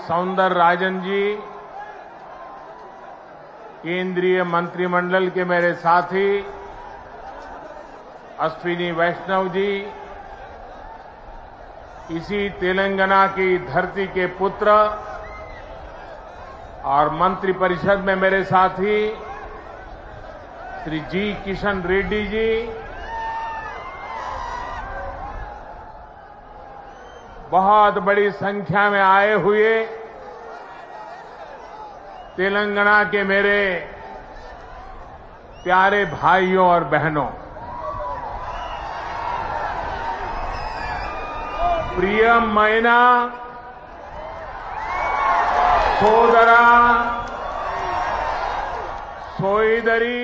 सौंदरराजन जी, केंद्रीय मंत्रिमंडल के मेरे साथी अश्विनी वैष्णव जी, इसी तेलंगाना की धरती के पुत्र और मंत्रिपरिषद में मेरे साथी श्री जी किशन रेड्डी जी, बहुत बड़ी संख्या में आए हुए तेलंगाना के मेरे प्यारे भाइयों और बहनों, प्रियమైన సోదరా సోదరి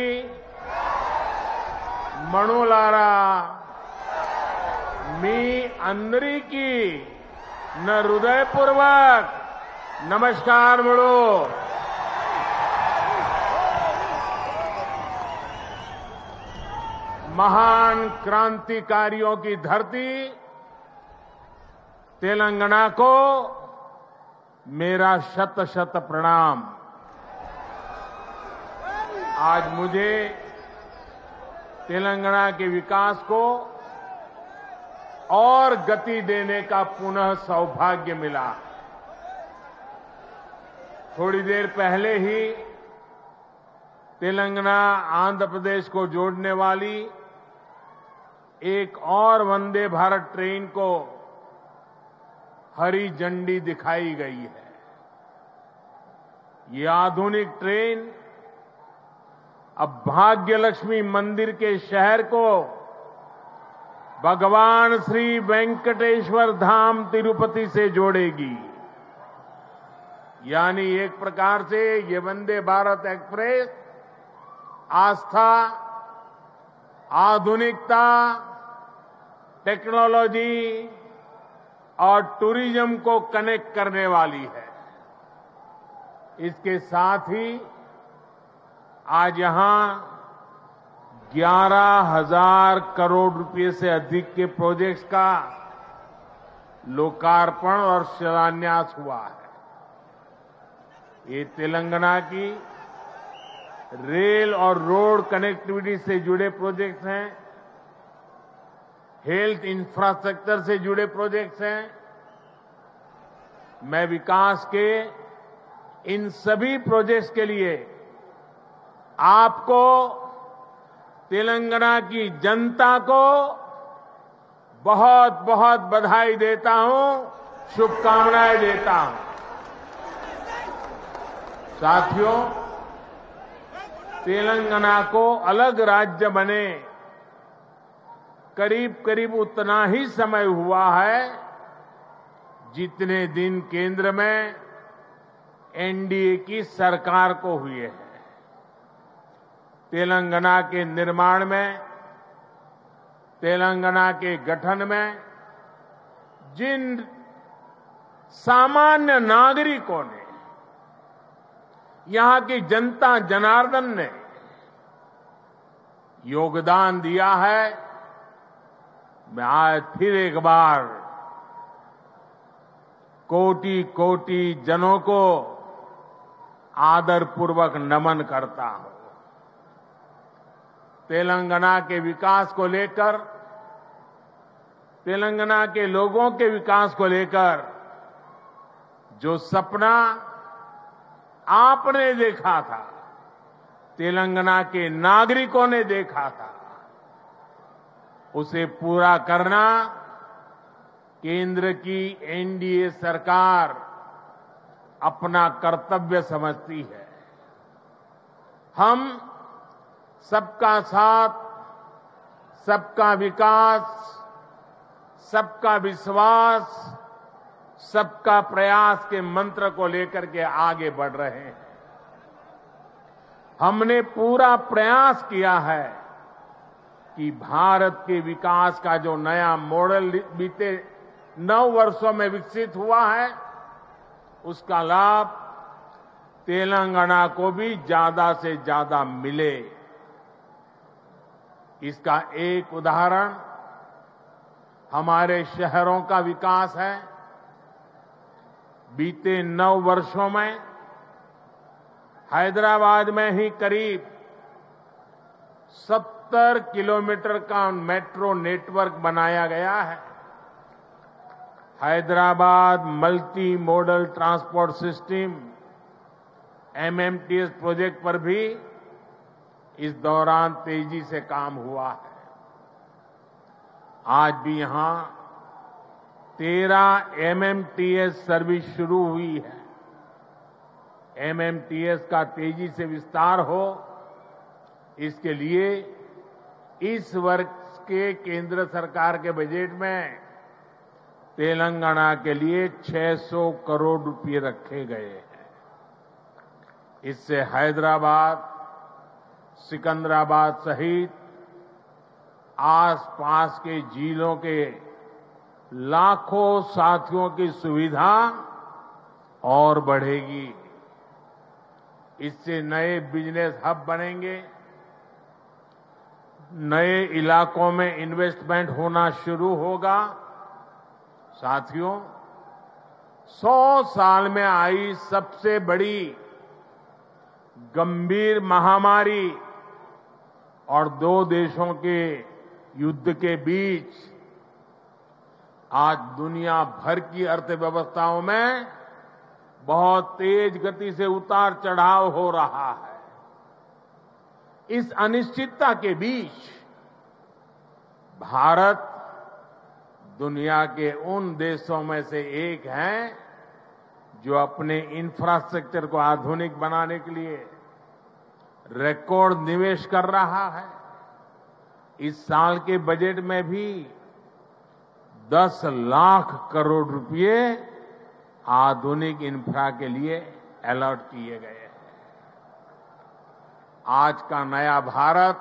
మణులారా, మీ అందరికీ నా హృదయపూర్వक నమస్కారములు। महान क्रांतिकारियों की धरती तेलंगाना को मेरा शत शत प्रणाम। आज मुझे तेलंगाना के विकास को और गति देने का पुनः सौभाग्य मिला। थोड़ी देर पहले ही तेलंगाना आंध्र प्रदेश को जोड़ने वाली एक और वंदे भारत ट्रेन को हरी झंडी दिखाई गई है। ये आधुनिक ट्रेन अब भाग्यलक्ष्मी मंदिर के शहर को भगवान श्री वेंकटेश्वर धाम तिरुपति से जोड़ेगी। यानी एक प्रकार से ये वंदे भारत एक्सप्रेस आस्था, आधुनिकता, टेक्नोलॉजी और टूरिज्म को कनेक्ट करने वाली है। इसके साथ ही आज यहां 11,000 करोड़ रुपए से अधिक के प्रोजेक्ट्स का लोकार्पण और शिलान्यास हुआ है। ये तेलंगाना की रेल और रोड कनेक्टिविटी से जुड़े प्रोजेक्ट्स हैं, हेल्थ इंफ्रास्ट्रक्चर से जुड़े प्रोजेक्ट्स हैं। मैं विकास के इन सभी प्रोजेक्ट्स के लिए आपको, तेलंगाना की जनता को बहुत बहुत बधाई देता हूं, शुभकामनाएं देता हूं। साथियों, तेलंगाना को अलग राज्य बने करीब करीब उतना ही समय हुआ है जितने दिन केंद्र में एनडीए की सरकार को हुए हैं। तेलंगाना के निर्माण में, तेलंगाना के गठन में जिन सामान्य नागरिकों ने, यहां की जनता जनार्दन ने योगदान दिया है, मैं आज फिर एक बार कोटि कोटि जनों को आदरपूर्वक नमन करता हूं। तेलंगाना के विकास को लेकर, तेलंगाना के लोगों के विकास को लेकर जो सपना आपने देखा था, तेलंगाना के नागरिकों ने देखा था, उसे पूरा करना केंद्र की एनडीए सरकार अपना कर्तव्य समझती है। हम सबका साथ, सबका विकास, सबका विश्वास, सबका प्रयास के मंत्र को लेकर के आगे बढ़ रहे हैं। हमने पूरा प्रयास किया है कि भारत के विकास का जो नया मॉडल बीते 9 वर्षों में विकसित हुआ है, उसका लाभ तेलंगाना को भी ज्यादा से ज्यादा मिले। इसका एक उदाहरण हमारे शहरों का विकास है। बीते 9 वर्षों में हैदराबाद में ही करीब 70 किलोमीटर का मेट्रो नेटवर्क बनाया गया है। Hyderabad multi modal transport system MMTS project पर भी इस दौरान तेजी से काम हुआ है। आज भी यहां 13 एमएमटीएस सर्विस शुरू हुई है। एमएमटीएस का तेजी से विस्तार हो, इसके लिए इस वर्ष के केंद्र सरकार के बजट में तेलंगाना के लिए 600 करोड़ रुपए रखे गए हैं। इससे हैदराबाद, सिकंदराबाद सहित आसपास के जिलों के लाखों साथियों की सुविधा और बढ़ेगी। इससे नए बिजनेस हब बनेंगे, नए इलाकों में इन्वेस्टमेंट होना शुरू होगा। साथियों, 100 साल में आई सबसे बड़ी गंभीर महामारी और 2 देशों के युद्ध के बीच आज दुनिया भर की अर्थव्यवस्थाओं में बहुत तेज गति से उतार चढ़ाव हो रहा है। इस अनिश्चितता के बीच भारत दुनिया के उन देशों में से एक है जो अपने इंफ्रास्ट्रक्चर को आधुनिक बनाने के लिए रिकॉर्ड निवेश कर रहा है। इस साल के बजट में भी 10 लाख करोड़ रुपए आधुनिक इंफ्रा के लिए अलॉट किए गए हैं। आज का नया भारत,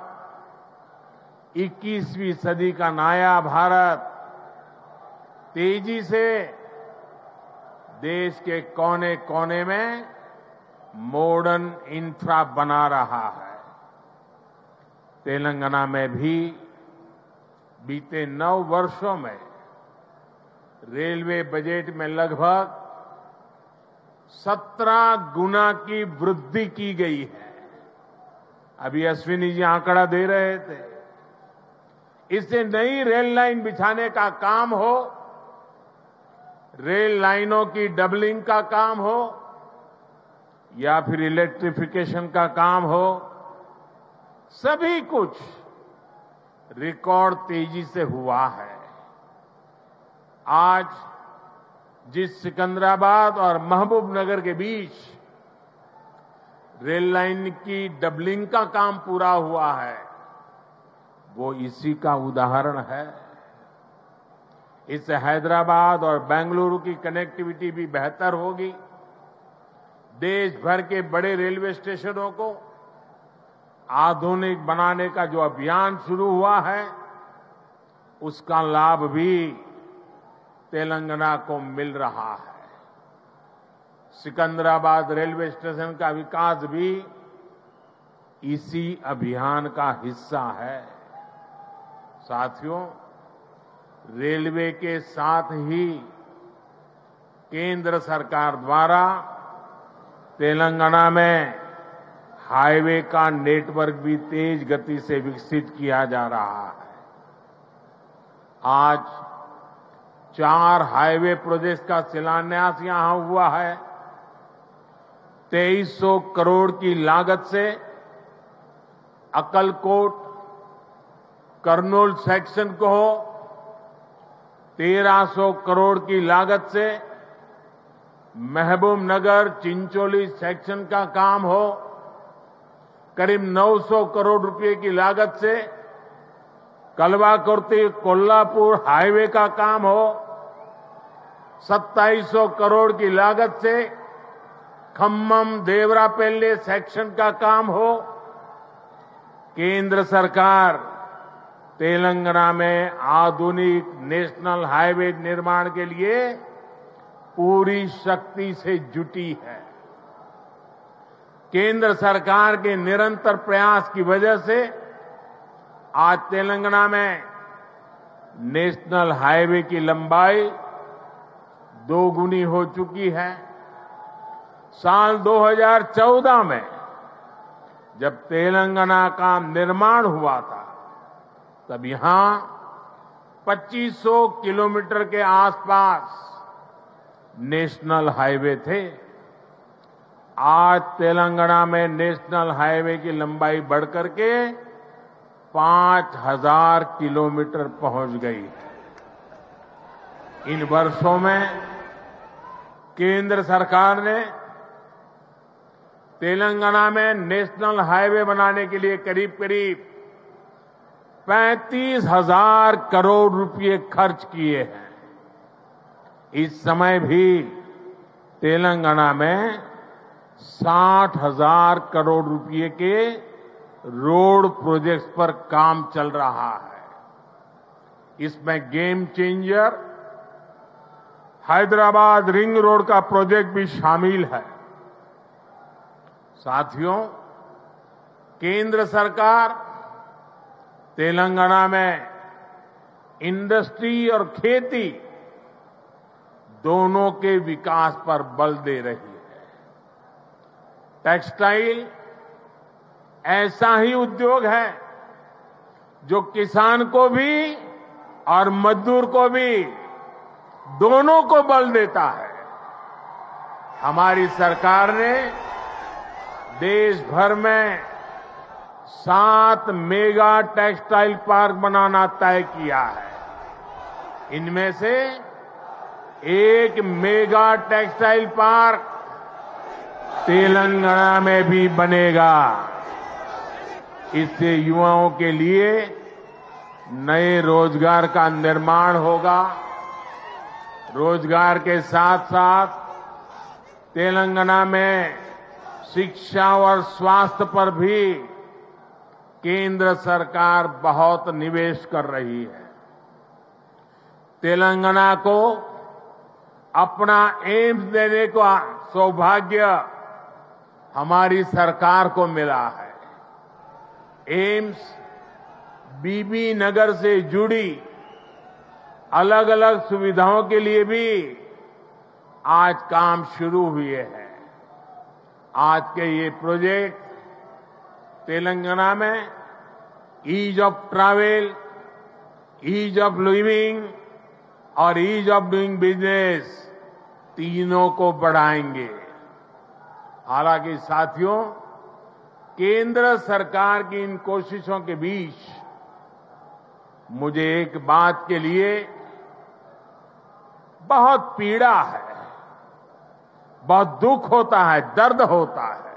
21वीं सदी का नया भारत तेजी से देश के कोने कोने में मॉडर्न इंफ्रा बना रहा है। तेलंगाना में भी बीते 9 वर्षों में रेलवे बजट में लगभग 17 गुना की वृद्धि की गई है। अभी अश्विनी जी आंकड़ा दे रहे थे। इससे नई रेल लाइन बिछाने का काम हो, रेल लाइनों की डबलिंग का काम हो या फिर इलेक्ट्रिफिकेशन का काम हो, सभी कुछ रिकॉर्ड तेजी से हुआ है। आज जिस सिकंदराबाद और महबूबनगर के बीच रेल लाइन की डबलिंग का काम पूरा हुआ है, वो इसी का उदाहरण है। इससे हैदराबाद और बेंगलुरु की कनेक्टिविटी भी बेहतर होगी। देश भर के बड़े रेलवे स्टेशनों को आधुनिक बनाने का जो अभियान शुरू हुआ है, उसका लाभ भी तेलंगाना को मिल रहा है। सिकंदराबाद रेलवे स्टेशन का विकास भी इसी अभियान का हिस्सा है। साथियों, रेलवे के साथ ही केंद्र सरकार द्वारा तेलंगाना में हाईवे का नेटवर्क भी तेज गति से विकसित किया जा रहा है। आज 4 हाईवे प्रोजेक्ट का शिलान्यास यहां हुआ है। 2300 करोड़ की लागत से अक्कलकोट कर्नूल सेक्शन को हो, 1300 करोड़ की लागत से महबूबनगर चिंचोली सेक्शन का काम हो, करीब 900 करोड़ रुपए की लागत से कलवाकुर्ती कोल्हापुर हाईवे का काम हो, 2700 करोड़ की लागत से खम्मम देवरापल्ली सेक्शन का काम हो। केंद्र सरकार तेलंगाना में आधुनिक नेशनल हाईवे निर्माण के लिए पूरी शक्ति से जुटी है। केंद्र सरकार के निरंतर प्रयास की वजह से आज तेलंगाना में नेशनल हाईवे की लंबाई 2 गुनी हो चुकी है। साल 2014 में जब तेलंगाना का निर्माण हुआ था, तब यहां 2500 किलोमीटर के आसपास नेशनल हाईवे थे। आज तेलंगाना में नेशनल हाईवे की लंबाई बढ़कर के 5000 किलोमीटर पहुंच गई है। इन वर्षों में केंद्र सरकार ने तेलंगाना में नेशनल हाईवे बनाने के लिए करीब करीब 35,000 करोड़ रुपए खर्च किए हैं। इस समय भी तेलंगाना में 60,000 करोड़ रुपए के रोड प्रोजेक्ट्स पर काम चल रहा है। इसमें game changer Hyderabad ring road का प्रोजेक्ट भी शामिल है। साथियों, केंद्र सरकार तेलंगाना में इंडस्ट्री और खेती दोनों के विकास पर बल दे रही है। टेक्सटाइल ऐसा ही उद्योग है जो किसान को भी और मजदूर को भी, दोनों को बल देता है। हमारी सरकार ने देश भर में 7 मेगा टेक्सटाइल पार्क बनाना तय किया है। इनमें से एक मेगा टेक्सटाइल पार्क तेलंगाना में भी बनेगा। इससे युवाओं के लिए नए रोजगार का निर्माण होगा। रोजगार के साथ साथ तेलंगाना में शिक्षा और स्वास्थ्य पर भी केंद्र सरकार बहुत निवेश कर रही है। तेलंगाना को अपना एम्स देने का सौभाग्य हमारी सरकार को मिला है। एम्स बीबी नगर से जुड़ी अलग अलग सुविधाओं के लिए भी आज काम शुरू हुए हैं। आज के ये प्रोजेक्ट तेलंगाना में ease of travel, ease of living और ईज ऑफ डूइंग बिजनेस तीनों को बढ़ाएंगे। हालांकि साथियों, केंद्र सरकार की इन कोशिशों के बीच मुझे एक बात के लिए बहुत पीड़ा है, बहुत दुख होता है, दर्द होता है।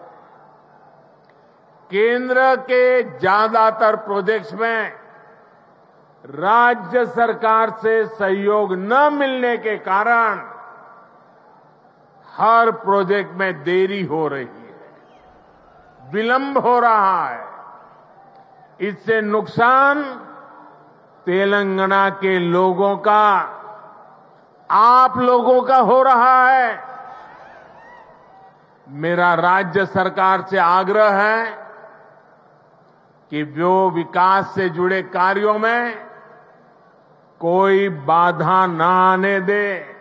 केंद्र के ज्यादातर प्रोजेक्ट्स में राज्य सरकार से सहयोग न मिलने के कारण हर प्रोजेक्ट में देरी हो रही है, विलंब हो रहा है। इससे नुकसान तेलंगाना के लोगों का, आप लोगों का हो रहा है। मेरा राज्य सरकार से आग्रह है कि वो विकास से जुड़े कार्यों में कोई बाधा न आने दे,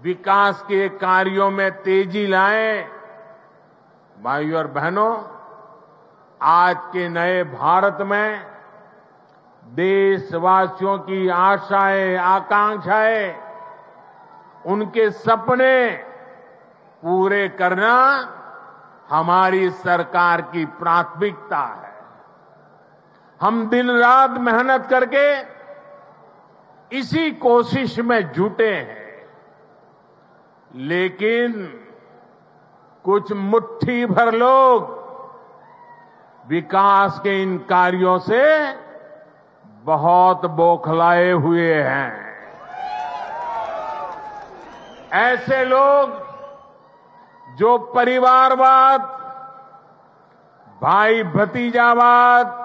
विकास के कार्यों में तेजी लाएं। भाइयों और बहनों, आज के नए भारत में देशवासियों की आशाएं, आकांक्षाएं, उनके सपने पूरे करना हमारी सरकार की प्राथमिकता है। हम दिन रात मेहनत करके इसी कोशिश में जुटे हैं, लेकिन कुछ मुट्ठी भर लोग विकास के इन कार्यों से बहुत बौखलाए हुए हैं। ऐसे लोग जो परिवारवाद, भाई भतीजावाद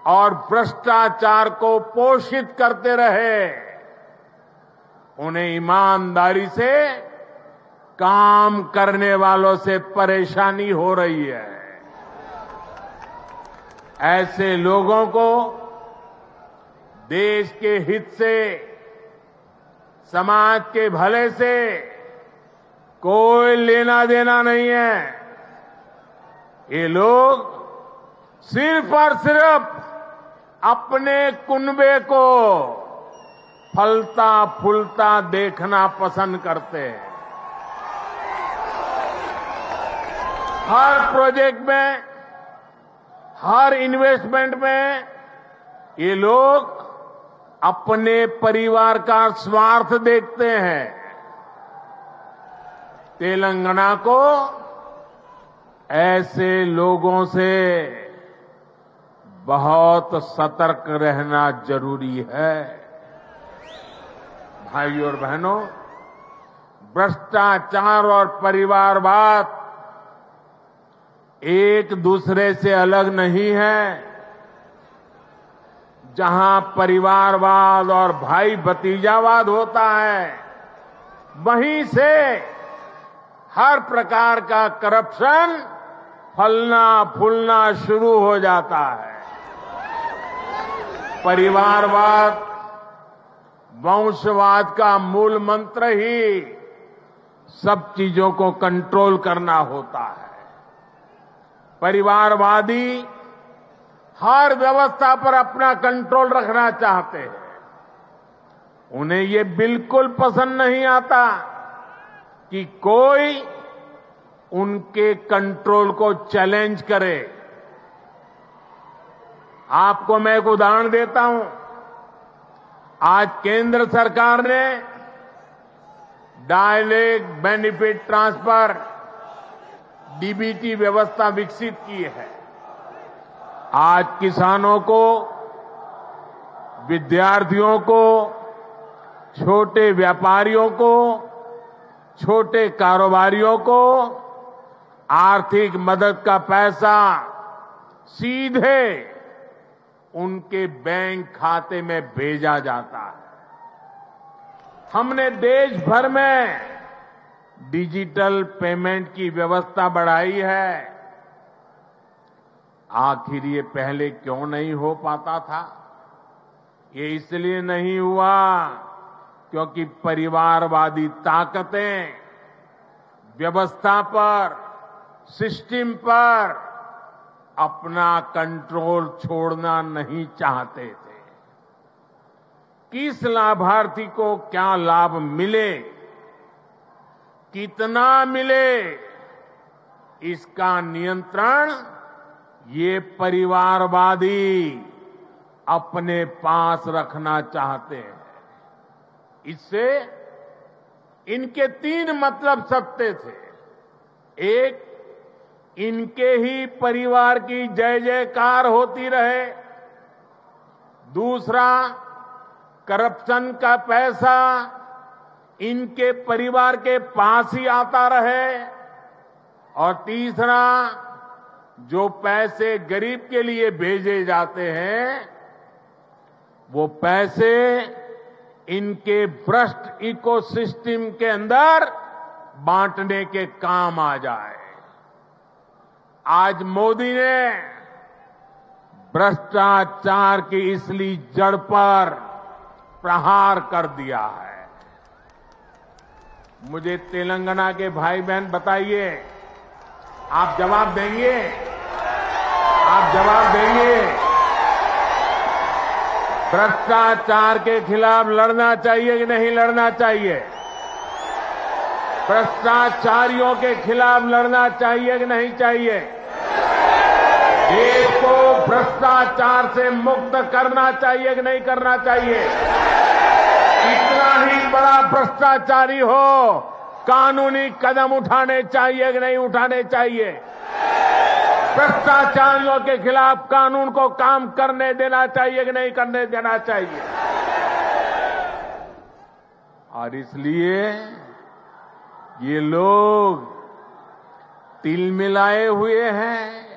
और भ्रष्टाचार को पोषित करते रहे, उन्हें ईमानदारी से काम करने वालों से परेशानी हो रही है। ऐसे लोगों को देश के हित से, समाज के भले से कोई लेना देना नहीं है। ये लोग सिर्फ और सिर्फ अपने कुनबे को फलता फूलता देखना पसंद करते हैं। हर प्रोजेक्ट में, हर इन्वेस्टमेंट में ये लोग अपने परिवार का स्वार्थ देखते हैं। तेलंगाना को ऐसे लोगों से बहुत सतर्क रहना जरूरी है। भाइयों और बहनों, भ्रष्टाचार और परिवारवाद एक दूसरे से अलग नहीं है। जहां परिवारवाद और भाई भतीजावाद होता है, वहीं से हर प्रकार का करप्शन फलना फूलना शुरू हो जाता है। परिवारवाद, वंशवाद का मूल मंत्र ही सब चीजों को कंट्रोल करना होता है। परिवारवादी हर व्यवस्था पर अपना कंट्रोल रखना चाहते हैं। उन्हें ये बिल्कुल पसंद नहीं आता कि कोई उनके कंट्रोल को चैलेंज करे। आपको मैं एक उदाहरण देता हूं। आज केंद्र सरकार ने डायरेक्ट बेनिफिट ट्रांसफर डीबीटी व्यवस्था विकसित की है। आज किसानों को, विद्यार्थियों को, छोटे व्यापारियों को, छोटे कारोबारियों को आर्थिक मदद का पैसा सीधे उनके बैंक खाते में भेजा जाता है। हमने देश भर में डिजिटल पेमेंट की व्यवस्था बढ़ाई है। आखिर ये पहले क्यों नहीं हो पाता था? ये इसलिए नहीं हुआ क्योंकि परिवारवादी ताकतें व्यवस्था पर, सिस्टम पर अपना कंट्रोल छोड़ना नहीं चाहते थे। किस लाभार्थी को क्या लाभ मिले, कितना मिले, इसका नियंत्रण ये परिवारवादी अपने पास रखना चाहते हैं। इससे इनके 3 मतलब सकते थे। एक, इनके ही परिवार की जय जयकार होती रहे। दूसरा, करप्शन का पैसा इनके परिवार के पास ही आता रहे। और तीसरा, जो पैसे गरीब के लिए भेजे जाते हैं, वो पैसे इनके भ्रष्ट इकोसिस्टम के अंदर बांटने के काम आ जाए। आज मोदी ने भ्रष्टाचार की इसलिए जड़ पर प्रहार कर दिया है। मुझे तेलंगाना के भाई बहन बताइए, आप जवाब देंगे? आप जवाब देंगे? भ्रष्टाचार के खिलाफ लड़ना चाहिए कि नहीं लड़ना चाहिए? भ्रष्टाचारियों के खिलाफ लड़ना चाहिए कि नहीं चाहिए? देश को भ्रष्टाचार से मुक्त करना चाहिए कि नहीं करना चाहिए? कितना ही बड़ा भ्रष्टाचारी हो, कानूनी कदम उठाने चाहिए कि नहीं उठाने चाहिए? भ्रष्टाचारियों के खिलाफ कानून को काम करने देना चाहिए कि नहीं करने देना चाहिए? और इसलिए ये लोग तिलमिलाए हुए हैं।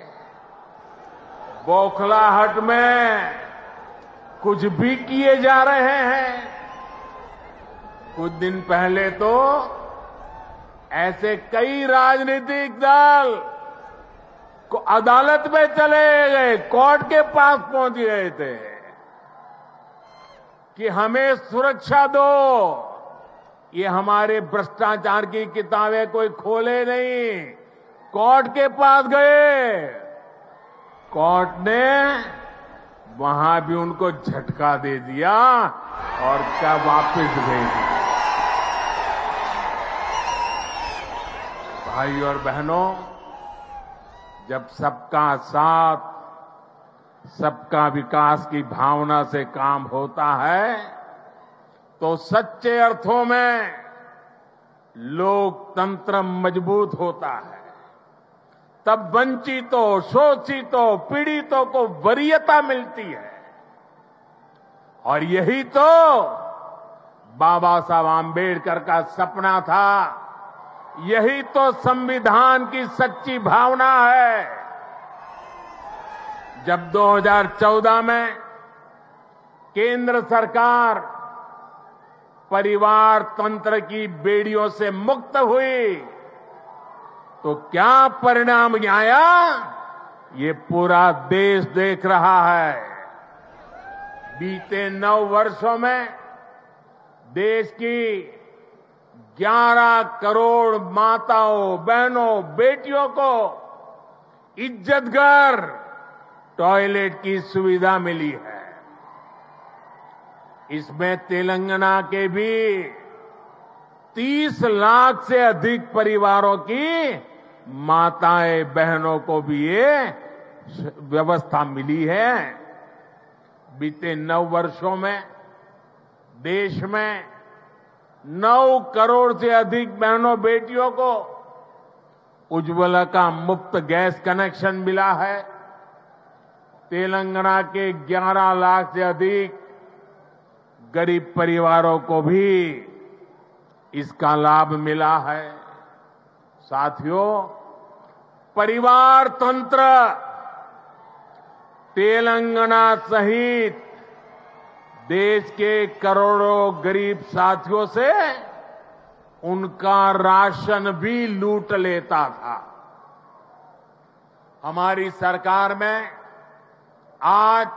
बौखलाहट में कुछ भी किए जा रहे हैं। कुछ दिन पहले तो ऐसे कई राजनीतिक दल को अदालत में चले गए, कोर्ट के पास पहुंच गए थे कि हमें सुरक्षा दो, ये हमारे भ्रष्टाचार की किताबें कोई खोले नहीं, कोर्ट के पास गए, कोर्ट ने वहां भी उनको झटका दे दिया और क्या वापस भेज दिया। भाई और बहनों, जब सबका साथ, सबका विकास की भावना से काम होता है तो सच्चे अर्थों में लोकतंत्र मजबूत होता है। तब वंचितों, शोषितों, पीड़ितों को वरीयता मिलती है। और यही तो बाबा साहब आम्बेडकर का सपना था, यही तो संविधान की सच्ची भावना है। जब 2014 में केंद्र सरकार परिवार तंत्र की बेड़ियों से मुक्त हुई तो क्या परिणाम आया, ये पूरा देश देख रहा है। बीते 9 वर्षों में देश की 11 करोड़ माताओं, बहनों, बेटियों को इज्जतघर टॉयलेट की सुविधा मिली है। इसमें तेलंगाना के भी 30 लाख से अधिक परिवारों की माताएं, बहनों को भी ये व्यवस्था मिली है। बीते 9 वर्षों में देश में 9 करोड़ से अधिक बहनों, बेटियों को उज्ज्वला का मुफ्त गैस कनेक्शन मिला है। तेलंगाना के 11 लाख से अधिक गरीब परिवारों को भी इसका लाभ मिला है। साथियों, परिवार तंत्र तेलंगाना सहित देश के करोड़ों गरीब साथियों से उनका राशन भी लूट लेता था। हमारी सरकार में आज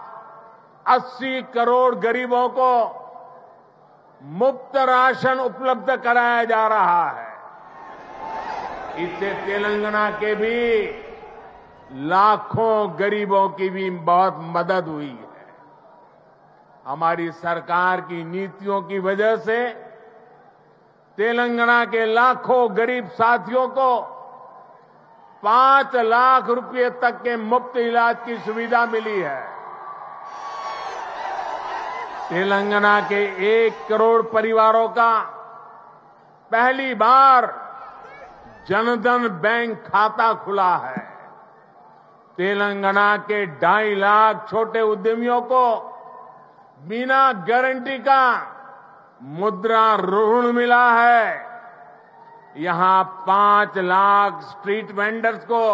80 करोड़ गरीबों को मुफ्त राशन उपलब्ध कराया जा रहा है। इससे तेलंगाना के भी लाखों गरीबों की भी बहुत मदद हुई है। हमारी सरकार की नीतियों की वजह से तेलंगाना के लाखों गरीब साथियों को 5 लाख रुपए तक के मुफ्त इलाज की सुविधा मिली है। तेलंगाना के 1 करोड़ परिवारों का पहली बार जनधन बैंक खाता खुला है। तेलंगाना के 2.5 लाख छोटे उद्यमियों को बिना गारंटी का मुद्रा ऋण मिला है। यहां 5 लाख स्ट्रीट वेंडर्स को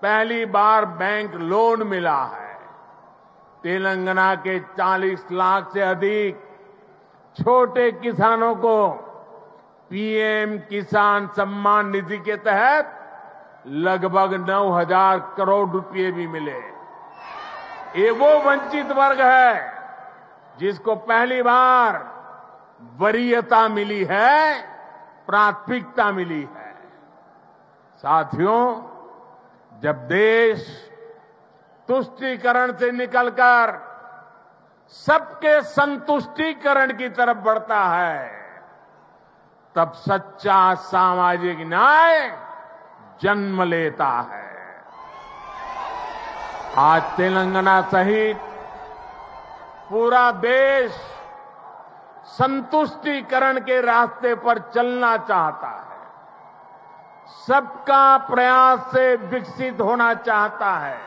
पहली बार बैंक लोन मिला है। तेलंगाना के 40 लाख से अधिक छोटे किसानों को पीएम किसान सम्मान निधि के तहत लगभग 9,000 करोड़ रुपए भी मिले। ये वो वंचित वर्ग है जिसको पहली बार वरीयता मिली है, प्राथमिकता मिली है। साथियों, जब देश तुष्टीकरण से निकलकर सबके संतुष्टीकरण की तरफ बढ़ता है, तब सच्चा सामाजिक न्याय जन्म लेता है। आज तेलंगाना सहित पूरा देश संतुष्टीकरण के रास्ते पर चलना चाहता है, सबका प्रयास से विकसित होना चाहता है।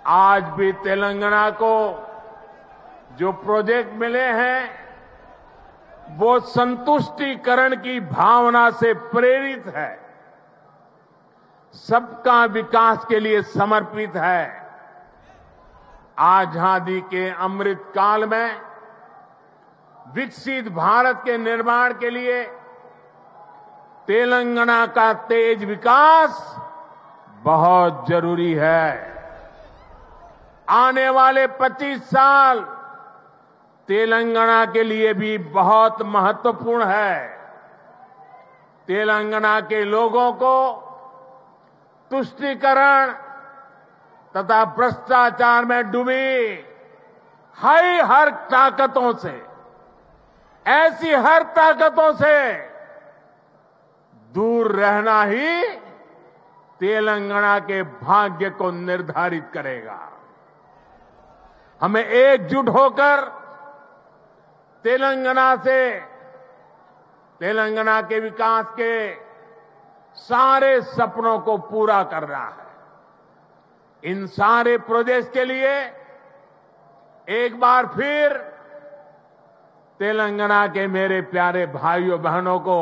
आज भी तेलंगाना को जो प्रोजेक्ट मिले हैं वो संतुष्टीकरण की भावना से प्रेरित है, सबका विकास के लिए समर्पित है। आजादी के अमृत काल में विकसित भारत के निर्माण के लिए तेलंगाना का तेज विकास बहुत जरूरी है। आने वाले 25 साल तेलंगाना के लिए भी बहुत महत्वपूर्ण है। तेलंगाना के लोगों को तुष्टीकरण तथा भ्रष्टाचार में डूबी हर ताकतों से, ऐसी हर ताकतों से दूर रहना ही तेलंगाना के भाग्य को निर्धारित करेगा। हमें एकजुट होकर तेलंगाना के विकास के सारे सपनों को पूरा करना है। इन सारे प्रोजेक्ट्स के लिए एक बार फिर तेलंगाना के मेरे प्यारे भाइयों बहनों को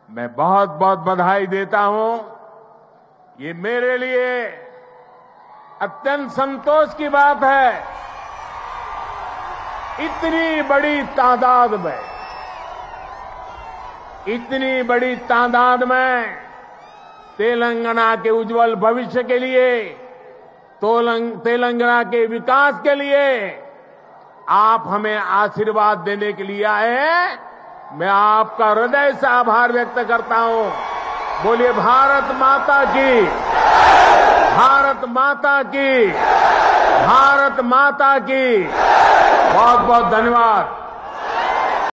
मैं बहुत बहुत बधाई देता हूं। ये मेरे लिए अत्यंत संतोष की बात है, इतनी बड़ी तादाद में तेलंगाना के उज्जवल भविष्य के लिए, तेलंगाना के विकास के लिए आप हमें आशीर्वाद देने के लिए आए हैं। मैं आपका हृदय से आभार व्यक्त करता हूं। बोलिए भारत माता की, भारत माता की, भारत माता की। बहुत बहुत धन्यवाद।